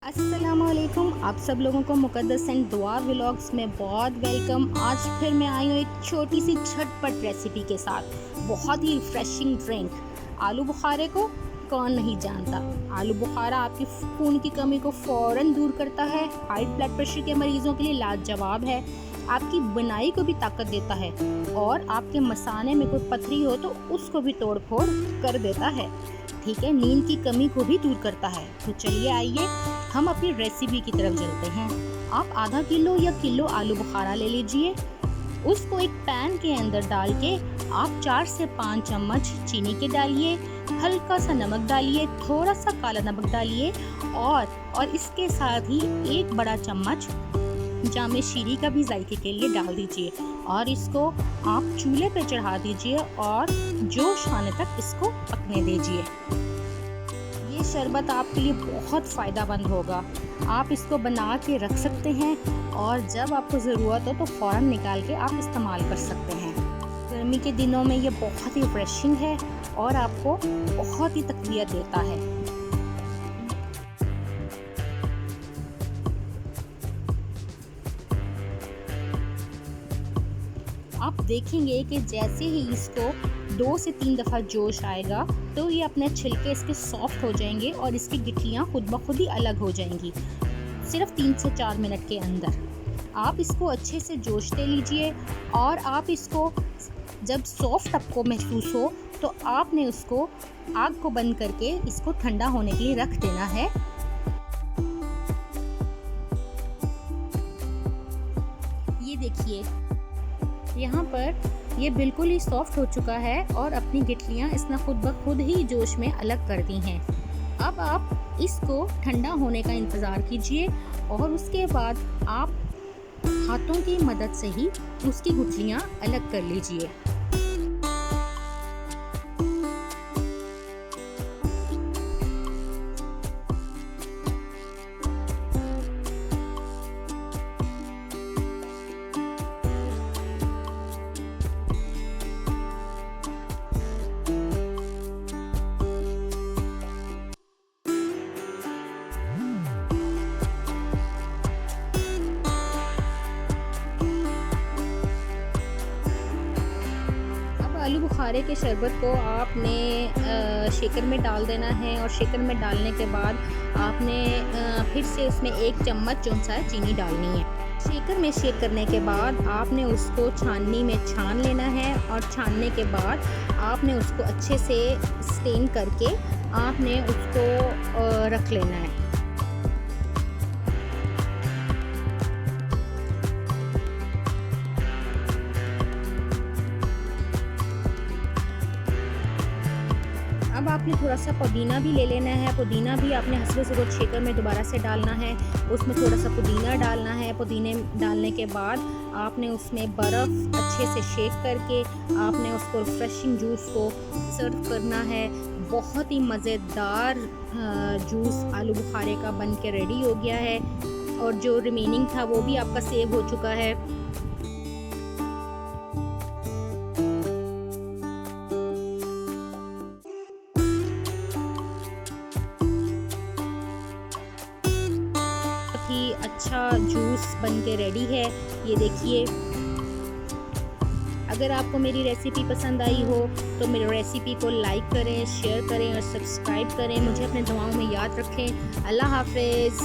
अस्सलामुअलैकुम, आप सब लोगों को मुक़द्दस एंड दुआ व्लॉग्स में बहुत वेलकम। आज फिर मैं आई हूँ एक छोटी सी झटपट रेसिपी के साथ। बहुत ही रिफ्रेशिंग ड्रिंक। आलू बुखारे को कौन नहीं जानता। आलू बुखारा आपकी खून की कमी को फ़ौरन दूर करता है। हाई ब्लड प्रेशर के मरीज़ों के लिए लाजवाब है। आपकी बुनाई को भी ताकत देता है और आपके मसाने में कोई पथरी हो तो उसको भी तोड़ फोड़ कर देता है। ठीक है, नींद की कमी को भी दूर करता है। तो चलिए आइए हम अपनी रेसिपी की तरफ चलते हैं। आप आधा किलो या किलो आलू बुखारा ले लीजिए। उसको एक पैन के अंदर डाल के आप 4 से 5 चम्मच चीनी के डालिए, हल्का सा नमक डालिए, थोड़ा सा काला नमक डालिए और इसके साथ ही 1 बड़ा चम्मच जामे शीरी का भी जायके के लिए डाल दीजिए और इसको आप चूल्हे पे चढ़ा दीजिए और जोश आने तक इसको पकने दीजिए। ये शरबत आपके लिए बहुत फ़ायदेमंद होगा। आप इसको बना के रख सकते हैं और जब आपको ज़रूरत हो तो फ़ौरन निकाल के आप इस्तेमाल कर सकते हैं। गर्मी के दिनों में ये बहुत ही रिफ्रेशिंग है और आपको बहुत ही तक़वियत देता है। आप देखेंगे कि जैसे ही इसको 2 से 3 दफ़ा जोश आएगा तो ये अपने छिलके इसके सॉफ्ट हो जाएंगे और इसकी गिठलियाँ खुद ब खुद ही अलग हो जाएंगी, सिर्फ 3 से 4 मिनट के अंदर। आप इसको अच्छे से जोशते लीजिए और आप इसको जब सॉफ्ट आपको महसूस हो तो आपने उसको आग को बंद करके इसको ठंडा होने के लिए रख देना है। ये देखिए, यहाँ पर ये बिल्कुल ही सॉफ्ट हो चुका है और अपनी गिठलियाँ इसने खुद ब खुद ही जोश में अलग कर दी हैं। अब आप इसको ठंडा होने का इंतज़ार कीजिए और उसके बाद आप हाथों की मदद से ही उसकी गुठलियाँ अलग कर लीजिए। आलू बुखारे के शरबत को आपने शेकर में डाल देना है और शेकर में डालने के बाद आपने फिर से उसमें 1 चम्मच जो सा चीनी डालनी है। शेकर में शेक करने के बाद आपने उसको छाननी में छान लेना है और छानने के बाद आपने उसको अच्छे से स्टेन करके आपने उसको रख लेना है। अब आपने थोड़ा सा पुदीना भी ले लेना है। पुदीना भी आपने हंसले से रोज शेकर में दोबारा से डालना है। उसमें थोड़ा सा पुदीना डालना है। पुदीने डालने के बाद आपने उसमें बर्फ़ अच्छे से शेक करके आपने उसको रिफ्रेशिंग जूस को सर्व करना है। बहुत ही मज़ेदार जूस आलू बुखारे का बन के रेडी हो गया है और जो रिमेनिंग था वो भी आपका सेव हो चुका है। ही अच्छा जूस बन के रेडी है। ये देखिए, अगर आपको मेरी रेसिपी पसंद आई हो तो मेरी रेसिपी को लाइक करें, शेयर करें और सब्सक्राइब करें। मुझे अपने दुआओं में याद रखें। अल्लाह हाफ़िज़।